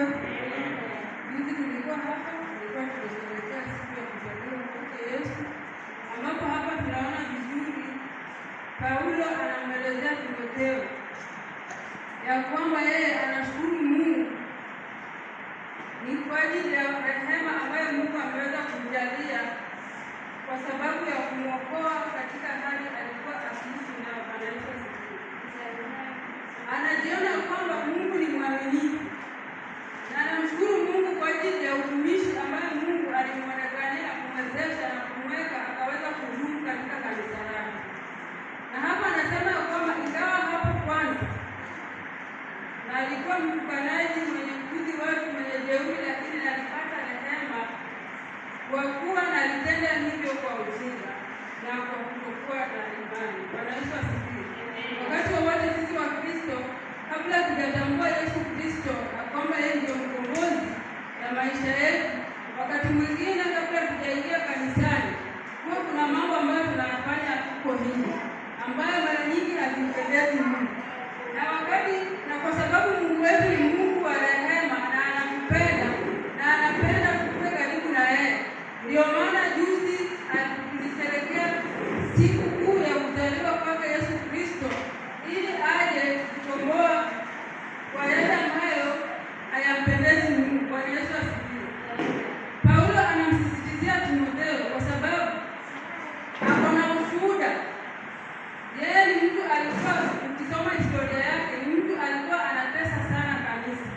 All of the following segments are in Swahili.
asifiwe. Juzi tulikuwa hapa, tulikuwa tunasherehekea siku ya kuzaliwa kwake Yesu, ambapo hapa tunaona vizuri Paulo anamwelezea Timotheo ya kwamba yeye anashukuru Mungu ni kwa ajili ya rehema ambayo Mungu ameweza kumjalia kwa sababu ya kumwokoa katika hali alikuwa akiishi nayo. Anajiona kwamba Mungu ni mwaminifu na anamshukuru Mungu kwa ajili ya utumishi ambayo Mungu alimwonekania kumwezesha na kumweka akaweza kudumu katika kanisa lake. Na hapa anasema kwamba ingawa hapo kwanza na alikuwa mtukanaji, mwenye kuudhi watu, mwenye jeuri, lakini alipata rehema kwa kuwa na alitenda hivyo kwa ujinga na kwa kutokuwa na imani. Bwana Yesu asifiwe. Wakati wowote sisi wa Kristo, kabla tujatambua Yesu Kristo na kwamba yeye ndio mkombozi ya maisha yetu, wakati mwingine kabla tujaingia kanisani, huwa kuna mambo ambayo tunayafanya huko hivi ambayo mara nyingi hazimpendezi Mungu. Na kwa sababu Mungu wetu ni Mungu wa rehema na anakupenda na anapenda kukuwe karibu na yeye, ndio maana juzi tulisherehekea siku kuu ya kuzaliwa kwake Yesu Kristo ili aje kukomboa kwa yale ambayo hayampendezi Mungu. Bwana Yesu asifiwe. Paulo anamsisitizia Timotheo kwa sababu ako na ushuhuda. Yeye ni mtu alikuwa, ukisoma historia yake, ni mtu alikuwa anatesa sana kanisa.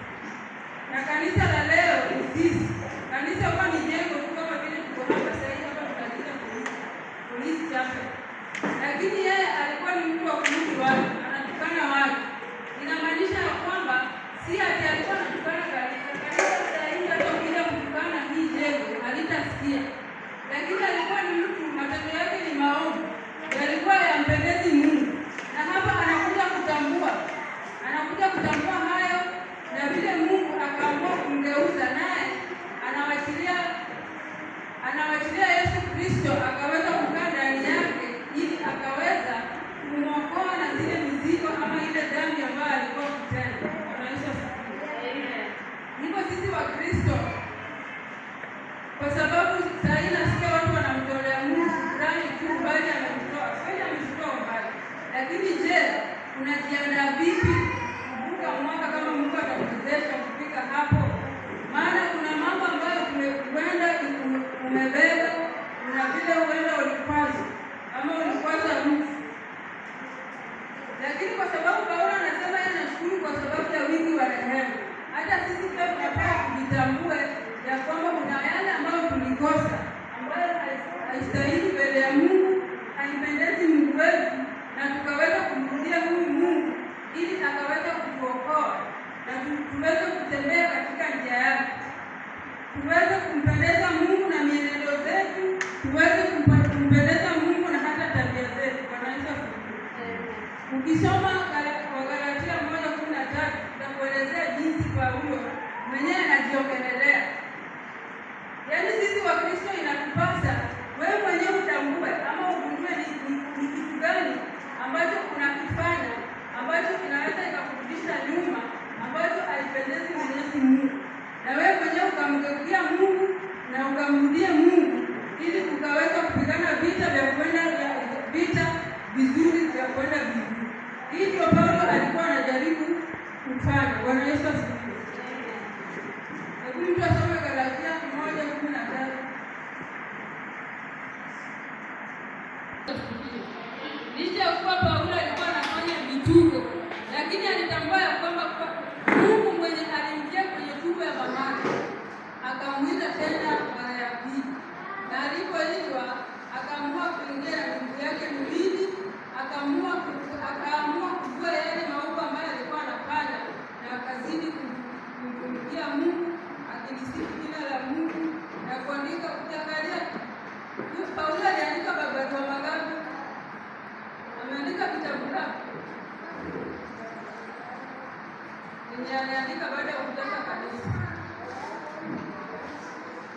Na kanisa la leo ni sisi. Kanisa kwa ni jengo tu kama vile tuko hapa sasa hivi, hapa tunaita polisi chapel. Lakini yeye alikuwa ni mtu wa kuudhi watu, anatukana watu. Inamaanisha ya kwamba si ati alikuwa anatukana kanisa. Kanisa sasa hivi hata ukija kutukana hii jengo halitasikia. Lakini alikuwa ni mtu, matendo yake ni maovu, yalikuwa yampendezi Mungu. Na hapa anakuja kutambua hayo, na vile Mungu akaamua kumgeuza, naye anawachilia Yesu Kristo akaweza kukaa ndani yake ili akaweza kumwokoa na zile mizigo ama ile dhambi ambayo alikuwa kutenda. Anaisha hivyo sisi wa Kristo, kwa sababu saa hii nasikia watu wanamtolea Mungu shukrani tu, bali amemtoa kweli, amemtoa mbali. Lakini je, unajiandaa vipi kuvuka mwaka kama Mungu atakuwezesha kufika hapo? Maana kuna mambo ambayo tumekwenda umebeba, na vile uenda ulikwaza ama ulikwaza mtu. Lakini kwa sababu Paulo anasema yeye anashukuru kwa sababu ya wingi wa rehema, hata sisi pia tunapaswa kujitambue ya kwamba kuna yale ambayo tulikosa ambayo haistahili mbele ya Mungu, haimpendezi Mungu wetu, na tukaweza kumrudia huyu Mungu ili akaweza kutuokoa na tuweze kutembea katika njia yake, tuweze kumpendeza Mungu na mienendo zetu, tuweze kumpendeza Mungu na hata tabia zetu. Bwana Yesu asifiwe. Ukisoma Wagalatia 1:13 tutakuelezea jinsi Paulo mwenyewe anajiongelelea. Yaani sisi wa Kristo inatupasa wewe mwenyewe utambue ama ugundue ni kitu gani ambacho unakifanya ambacho kinaweza ikakurudisha nyuma, ambacho haipendezi Mwenyezi Mungu, na wewe mwenyewe ukamgeukia Mungu na ukamrudie Mungu ili ukaweza kupigana vita vizuri vya kwenda vizuri. Hii ndio Paulo alikuwa anajaribu kufanya. Bwana Yesu asifiwe. Hebu mtu asome Galatia 1:13. Licha ya kuwa Paulo alikuwa anafanya vituko, lakini alitambua ya kwamba Mungu mwenye alimjia kwenye tumbo ya mamake akamwita tena mara ya pili, na alipoitwa akaamua kuingia na ndugu yake mwili, akaamua kuvua yale maovu ambayo alikuwa anafanya, na akazidi kumtumikia Mungu, akilisifu jina la Mungu na kuandika. Ukiangalia Paulo aliandika barua magapi? Ameandika vitabu ngapi? Aliandika baada ya kutoka kanisa.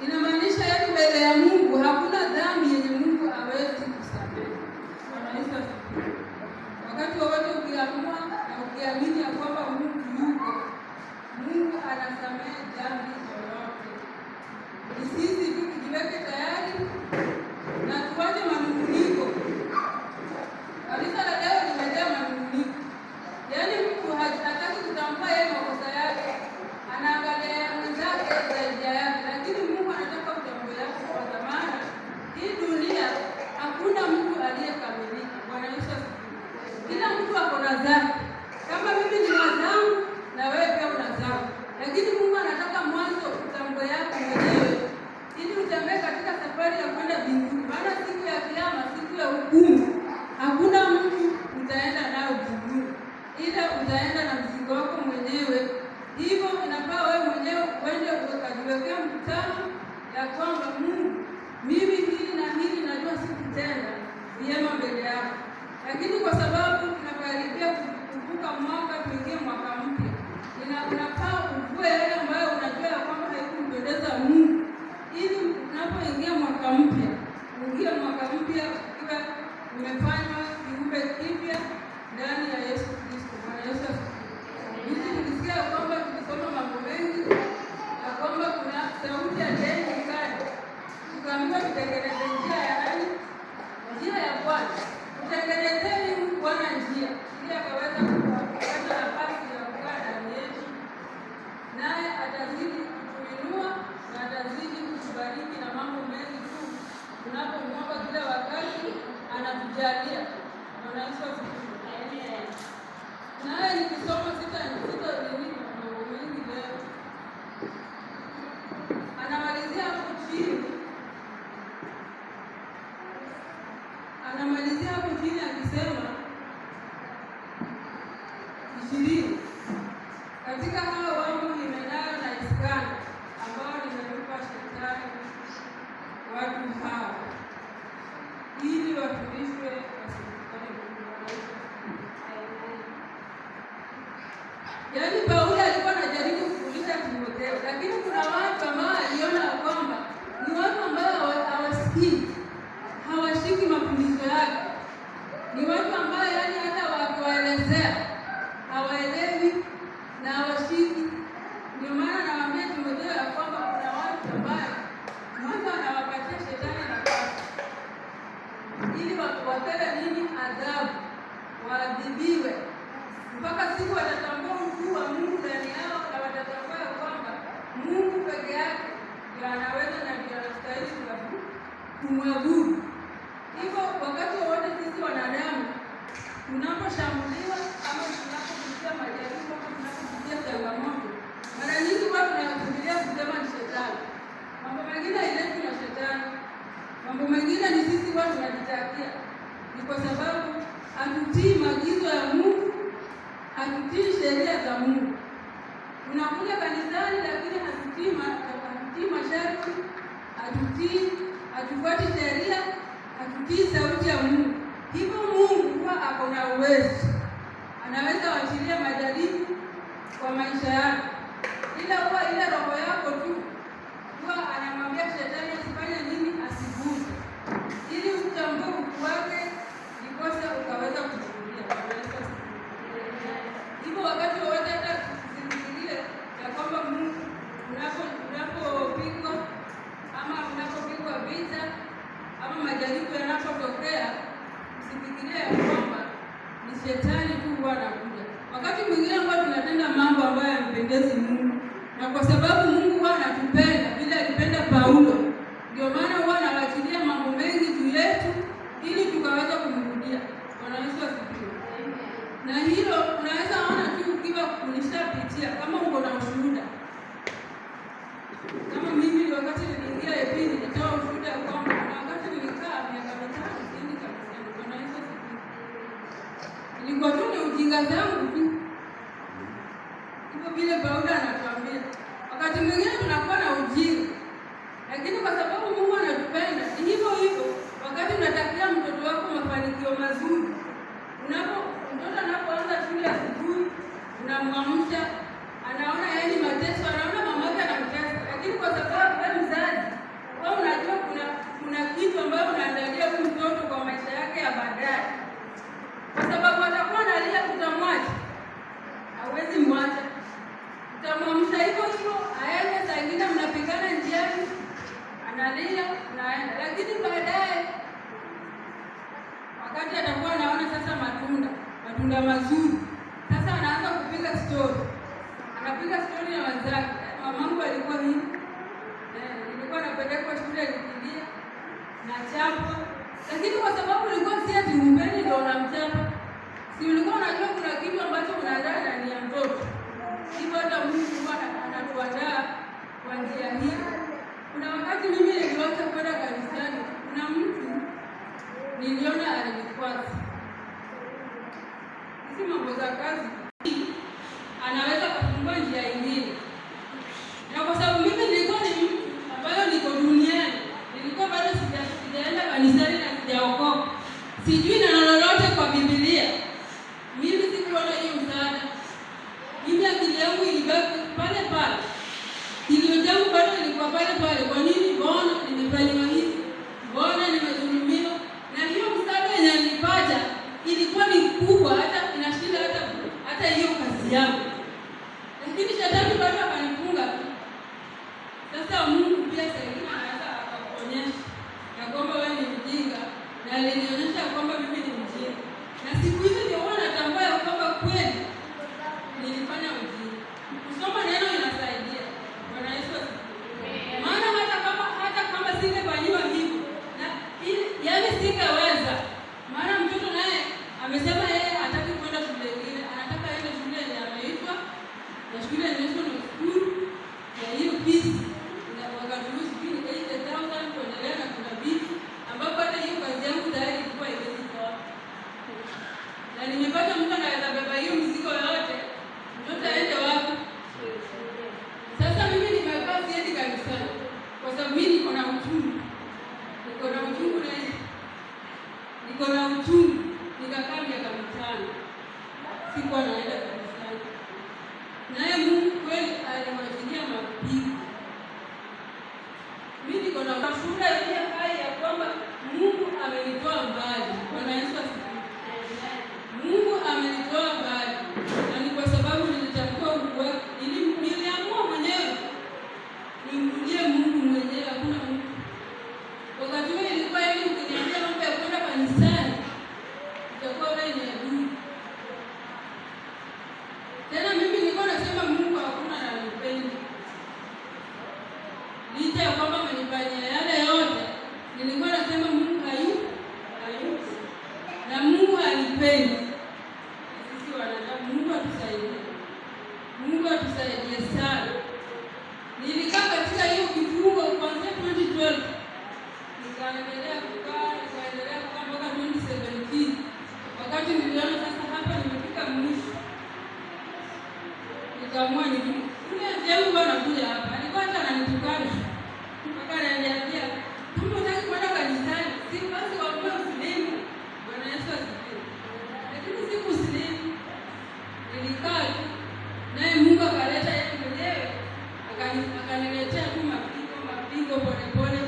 Inamaanisha yeye mbele ya Mungu hakuna dhambi yenye Mungu hawezi kusamehe. Anaweza kusamehe. Wakati wowote ukiamua na ukiamini ya kwamba Mungu yuko, Mungu anasamehe dhambi yoyote. Ni sisi tu tujiweke tayari na tuache manunguniko. Kanisa la leo limejaa manunguniko, yaani mtu hataki kutambua yeye makosa yake, anaangalia mwenzake zaidi yake, lakini Mungu anataka utambue yako, kwa maana hii dunia hakuna mtu aliyekamilika. Bwana Yesu asifiwe. Kila mtu ako na zake. Kama mimi ni wazangu na wewe pia una zako, lakini Mungu anataka mwanzo utambue yako mwenyewe ili utembee katika safari ya kwenda mbinguni. Maana siku ya kiyama, siku ya hukumu, hakuna mtu utaenda nao mbinguni, ila utaenda na mzigo wako mwenyewe. Hivyo inafaa wewe mwenyewe uende ukajiwekea mkutano ya kwamba Mungu, mimi hili na hili najua sikutenda vyema mbele yako, lakini kwa sababu tunakaribia kuvuka mwaka, tuingie mwaka mpya, unafaa uvue yale ambayo unajua ya kwamba haikumpendeza Mungu, ili unapoingia mwaka mpya, uingie mwaka mpya ukiwa umefanywa kiumbe kipya ndani ya Yesu Kristo. Bwana Yesu asifiwe. Hizi tulisikia kwamba tukisoma mambo mengi ya kwamba kuna sauti ya deni kali, tukaambiwa tutengeneze njia ya nani? Njia ya Bwana. Tutengenezeni Bwana njia ili akaweza kupata nafasi ya kukaa ndani yetu, naye atazidi kutuinua na atazidi kutubariki na mambo mengi tu tunapomwomba kila wakati, anatujalia. Bwana Yesu asifiwe. Naye nikisoma sita mambo mengi leo, anamalizia hapo chini akisema 20 katika hao wamo Himenayo na Iskari ambao nimempa Shetani watu hao ili wafundishwe wasimtukane Mungu. Yaani Paulo alikuwa anajaribu kufundisha Timotheo, lakini kuna watu ambao aliona kwamba ni watu ambao hawasikii, hawashiki mafundisho yake. Ni watu ambao yaani hata wakiwaelezea hawaelewi na hawashiki. Ndio maana nawaambia Timotheo ya kwamba kuna watu ambao Mungu anawapatia Shetani nafasi ili wapewe nini? Adhabu, waadhibiwe mpaka siku watatambua ukuu wa Mungu ndani yao, na watatambua kwamba Mungu peke yake ndiye anaweza na ndiye anastahili kumwabudu. Hivyo wakati wote sisi wanadamu tunaposhambuliwa ama tunapopitia majaribu ama tunapopitia changamoto, mara nyingi watu tunakimbilia kusema ni Shetani. Mambo mengine hailetwi na Shetani, mambo mengine ni sisi watu tunajitakia. Ni kwa sababu hatutii maagizo ya Mungu, hatutii sheria za Mungu. Tunakuja kanisani lakini hatutii masharti, hatufuati sheria, hatutii sauti ya Mungu. Hivyo Mungu huwa ako na uwezo, anaweza wachilia majaribu kwa maisha yako, ila huwa ile roho yako tu huwa anamwambia Shetani asifanye nini? Asivute, ili utambue ukuu wake, ndikosa ukaweza kuchukulia. Hivyo wakati wowote hata usifikirie ya kwamba Mungu unapopigwa ama unapopigwa vita ama majaribu yanapotokea, usifikirie ya kwamba ni Shetani tu huwa anakuja. Wakati mwingine huwa tunatenda mambo ambayo hayampendezi Mungu, na kwa sababu Mungu huwa anatupenda vile alipenda Paulo, ndio maana huwa anawachilia mambo mengi juu yetu ili tukaweza kumrudia. Bwana Yesu asifiwe. Na hilo unaweza ona tu ukiwa ulishapitia, kama uko na ushuhuda. Kama mimi wakati niliingia EP nilitoa ushuhuda kwamba kuna wakati nilikaa miaka 5 siendi kanisani. Bwana Yesu asifiwe. Ilikuwa tu ni ujinga zangu tu. Hivyo vile Paulo anatuambia, wakati mwingine tunakuwa na ujinga, lakini kwa sababu Mungu anatupenda, ni hivyo hivyo. Wakati unatakia mtoto wako mafanikio mazuri, mtoto anapoanza shule asubuhi, unamwamsha, anaona yeye mateso, anaona mama yake anamtesa, lakini kwa sababu wewe mzazi, wewe unajua kuna kitu ambacho unaandalia huyu mtoto kwa maisha yake ya baadaye. Kwa sababu atakuwa analia, kutamwacha, hauwezi mwacha, utamwamsha namwamsha hivyo hivyo, aende. Saa ingine mnapigana njiani, analia, naenda. Lakini baadaye wakati atakuwa anaona sasa matunda mazuri, sasa anaanza kupiga story. Anapiga story na wenzake, mamangu alikuwa hivi, nilikuwa napelekwa shule nikilia na chapa. Lakini kwa sababu ulikuwa si ati umbeni ndio unamchapa, si ulikuwa unajua kuna kitu ambacho unaandaa ndani ya mtoto. Hivyo hata Mungu anatuandaa kwa njia hii. Kuna wakati mimi niliwacha kwenda kanisani, kuna mtu niliona alinikwaza. Hizi mambo za kazi anaweza kufungua njia ingine. Na kwa sababu mimi nilikuwa ni mtu ambayo niko duniani, nilikuwa bado sijaenda kanisani na sijaokoka, sijui neno lolote kwa Biblia, mimi sikuona hiyo msaada. Mimi akili yangu ilibaki pale pale, kilio changu bado ilikuwa pale pale. Kwa nini? Mbona nimefanywa hivi? Mbona nimedhulumiwa? Na hiyo msaada yenye nilipata ilikuwa ni kubwa, hata inashinda hata hiyo kazi yangu. Lakini shetani bado akanifunga. Sasa Mungu pia sasa anaweza akakuonyesha ya kwamba wewe ni mjinga, na alinionyesha kwamba mimi ni mjinga. Na siku hizi ndio natambua ya kwamba kweli nilifanya ujinga. Kusoma neno inasaidia. Bwana Yesu asifiwe. Maana hata kama singefanyiwa hivyo, na yaani singeweza. Maana mtoto naye amesema yeye hataki kwenda shule nyingine, anataka aende shule yenye ameitwa na shule national school ya hiyo fees na wakati huo sijui 80,000 kuendelea na kuna vitu ambapo hata hiyo kazi yangu tayari ilikuwa haiwezi toa. Na nimepata mtu anaweza beba hiyo mzigo yote, mtoto aende wapi? Sasa mimi nimekaa siendi kanisani kwa sababu mimi niko na uchungu. Nikakaa miaka 5 sikuwa naenda kanisani. Naye Mungu kweli aliwajilia mapigo. Mimi niko na shuhuda ile hai ya kwamba Mungu amenitoa mbali. Bwana Yesu asifiwe. Mungu amenitoa mbali. Na ni kwa sababu nilitambua Mungu wake. Niliamua mwenyewe nimrudie Mungu mwenyewe, hakuna mtu. Wakati huo ilikuwa hivi, ukiniambia mambo ya kwenda kanisani itakuwa wewe ni adui. Tena mimi nilikuwa nasema Mungu hakuna ananipendi. Licha ya kwamba amenifanyia yale yote, nilikuwa nasema Mungu hayupo. Na Mungu hanipendi. Sisi wanadamu, Mungu atusaidie. Mungu atusaidie sana. Nilikaa katika hiyo kifungo kuanzia 2012. Nikaendelea kukaa mpaka 2017. Wakati niliona sasa hapa nimefika mwisho, nikaamua nirudi. Yule mzee bwana anakuja hapa, alikuwa hata ananitukana. Mpaka ananiambia, "Kama unataka kwenda kanisani, si basi wakuwe Muslimu." Bwana Yesu asifiwe. Lakini si Muslimu. Nilikaa tu. Naye Mungu akaleta yeye mwenyewe, akaniletea tu mapigo pole pole.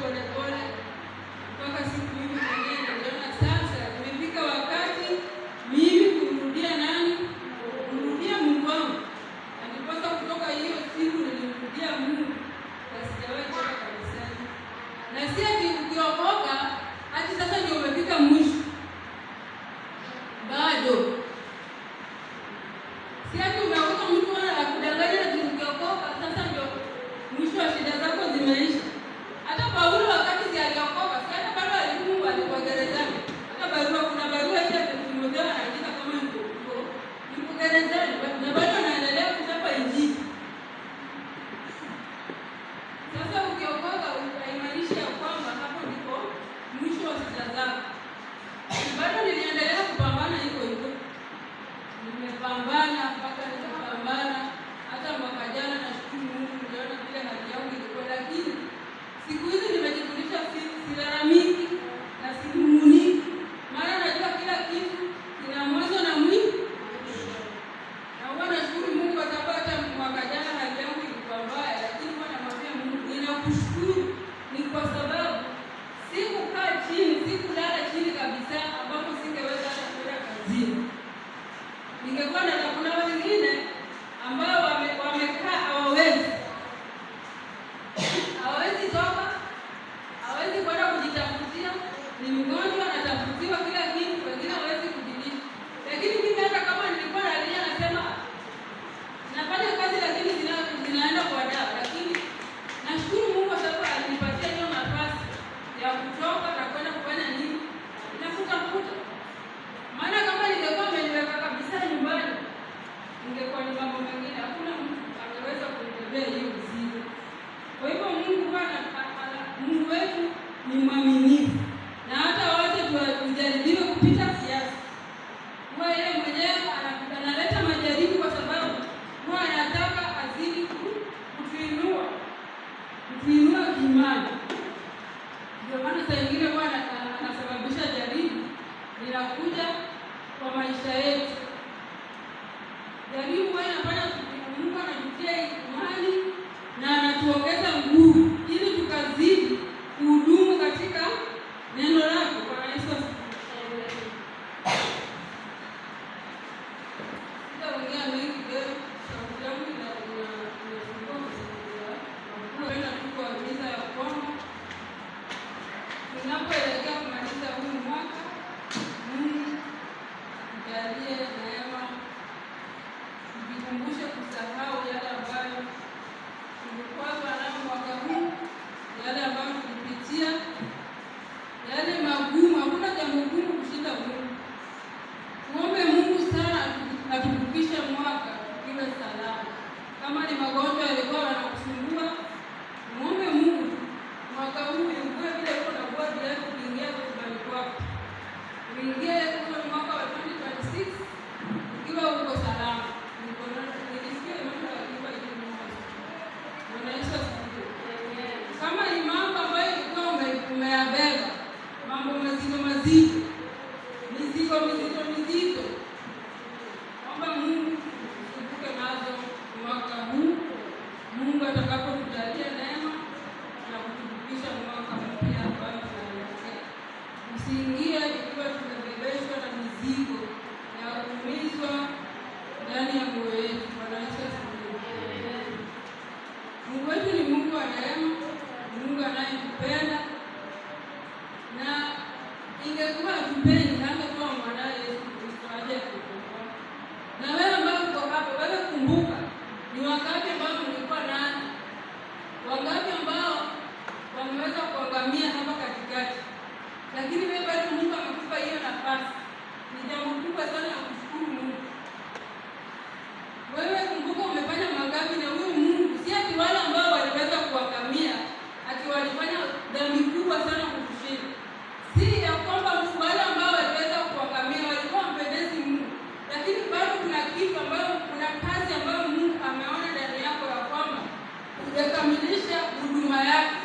Mpaka siku mimi mwenyewe niliona sasa nimefika wakati mimi kumrudia nani? Kumrudia Mungu wangu. Nilipaswa kutoka hiyo siku nilimrudia Mungu, na sijawahi kwenda kanisani. Na si ati ukiokoka hadi sasa ndio umefika mwisho. Bado. Si ati umeokoka mtu anakudanganya ati ukiokoka sasa ndio mwisho wa shida zako zimeisha. Hata Paulo wakati aliokoka, hata bado alifungwa, alikuwa gerezani. Hata kuna barua ile Timotheo anaandika kama yuko gerezani, na bado anaendelea kuchapa Injili. Sasa ukiokoka haimaanishi ya kwamba hapo ndipo mwisho wa shida zako. Bado niliendelea kupambana hivyo. Nimepambana mpaka nikapambana. Hata mwaka jana nashukuru Mungu niliona vile hali yangu ilikuwa, lakini siku hizi nimejifundisha silalamiki na sinunguniki. Maana najua kila kitu kina mwanzo na mwisho. Na huwa nashukuru Mungu kwa sababu hata mwaka jana hali yangu ilikuwa mbaya, lakini huwa namwambia Mungu ninakushukuru ni kwa sababu sikukaa chini, sikulala chini kabisa ambapo singeweza hata kwenda kazini. Ningekuwa na kuna wengine ambao wamekaa hawawezi kubebea hiyo mzigo. Kwa hivyo Mungu wetu ni mwaminifu, na hata wote tujaribiwe kupita kiasi. Huwa yeye mwenyewe analeta majaribu kwa sababu huwa anataka azidi kutuinua kiimani. Ndio maana saa ingine huwa anasababisha jaribu linakuja kwa maisha yetu. Jaribu huwa inafanya Mungu anatutia imani na anatuongeza nguvu ili tukazidi kuhudumu katika neno lake. Bwana Yesu asifiwe. Sitaongea mengi leo, sauti yangu inasumbua kwenda tu kuagiza ya kwamba tunapoelekea kumaliza huu mwaka, Mungu tujalie neema, tujikumbushe kusahau yale ambayo tulikuwa nayo mwaka huu, yale ambayo tulipitia, yale magumu. Hakuna jambo gumu kushinda Mungu. Tuombe Mungu sana atukupishe mwaka tukiwe salama. Kama ni magonjwa yalikuwa yanakusumbua, muombe Mungu mwaka huu ukue vile uko na bodi yako kuingia kwa nyumbani kwako. Uingie kwa mwaka wa 2026 ukiwa uko salama. Nilisikia mambo ya kiba hivi mmoja. Bwana Yesu asifiwe. Kama ni mambo ambayo ilikuwa umeyabeba, mambo mazito, mizito, omba Mungu usikumbuke nazo mwaka huu. Mungu atakapotujalia neema na kutufikisha mwaka mpya ambao tunaelekea, usiingie ikiwa tumebebeshwa na mizigo ya kuumizwa ndani ya moyo wetu. Bwana Yesu asifiwe. Mungu wetu ni Mungu wa neema, Mungu anayetupenda, na ingekuwa hatupendi hangekuwa mwanae Yesu Kristo aje kutuokoa. Na wewe ambao uko hapo, wewe kumbuka ni wangapi ambao mlikuwa nani, wangapi ambao wameweza kuangamia hapa katikati, lakini wewe bado Mungu amekupa hiyo nafasi. Ni jambo kubwa sana ya kushukuru Mungu. Wewe kumbuka umefanya mangapi na huyo Mungu, si ati wale ambao waliweza kuangamia ati walifanya dhambi kubwa sana kukushinda. Si ya kwamba wale ambao waliweza kuangamia walikuwa wampendezi Mungu, lakini bado kuna kitu ambayo, kuna kazi ambayo Mungu ameona ndani yako ya kwamba ujakamilisha huduma yake.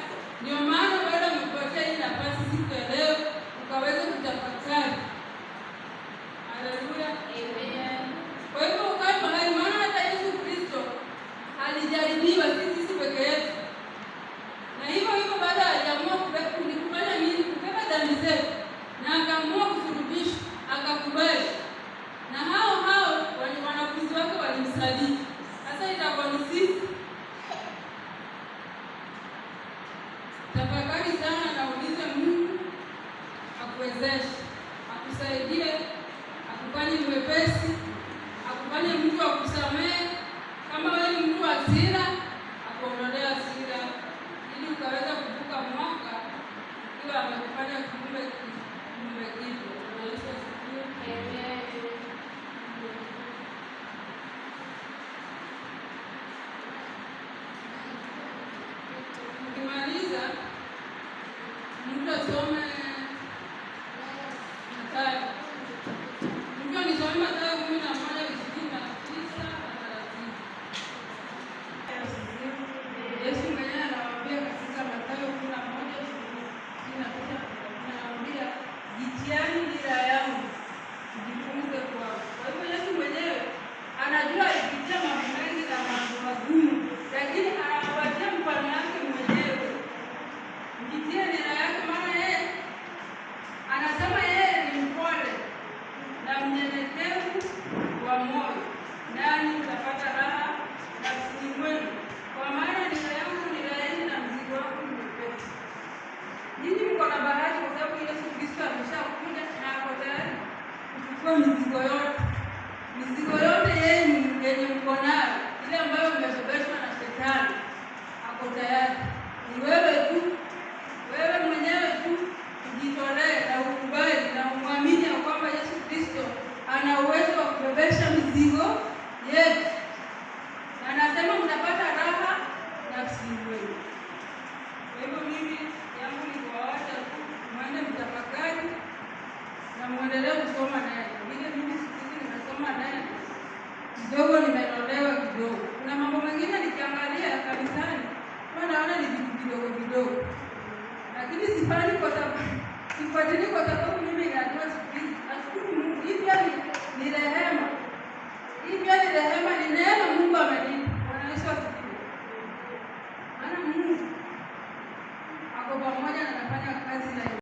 Ndio maana bado amekupatia hii nafasi siku ya leo ukaweza kutafakari. Haleluya, amen. Kwa hivyo ukae mahali, maana hata Yesu Kristo alijaribiwa, sisi peke yetu, na hivyo baada aliamua kufanya nini? Kubeba dhambi zetu, na akaamua kusulubishwa, akakubali, na hao wanafunzi wake walimsaliti. Sasa itakuwa ni sisi. Tafakari sana na ulize Mungu akuwezeshe, akusaidie, akufanye mwepesi, akufanye mtu wa kusamehe. Kama wewe ni mtu wa hasira, akuondolea hasira ili ukaweza kuvuka mwaka ikiwa amekufanya kiumbe kipya. Yesu asifiwe. Amen. Ukimaliza mtu asome Mathayo. Mtu anisome Mathayo 11:29-30. Yesu mwenyewe anawaambia katika Mathayo 11:29, anawaambia jitiani nira yangu mjifunze kwangu. Kwa hivyo Yesu mwenyewe anajua alipitia mambo mengi na mambo magumu, lakini anawapatia mfano wake mwenyewe. Mjitie nira yake, maana yeye sifuatilii kwa sababu mimi ninajua siku hizi. Nashukuru Mungu. Hii pia ni rehema. Hii pia ni rehema, ni neema Mungu amenipa. Bwana Yesu asifiwe. Maana Mungu ako pamoja na anafanya kazi na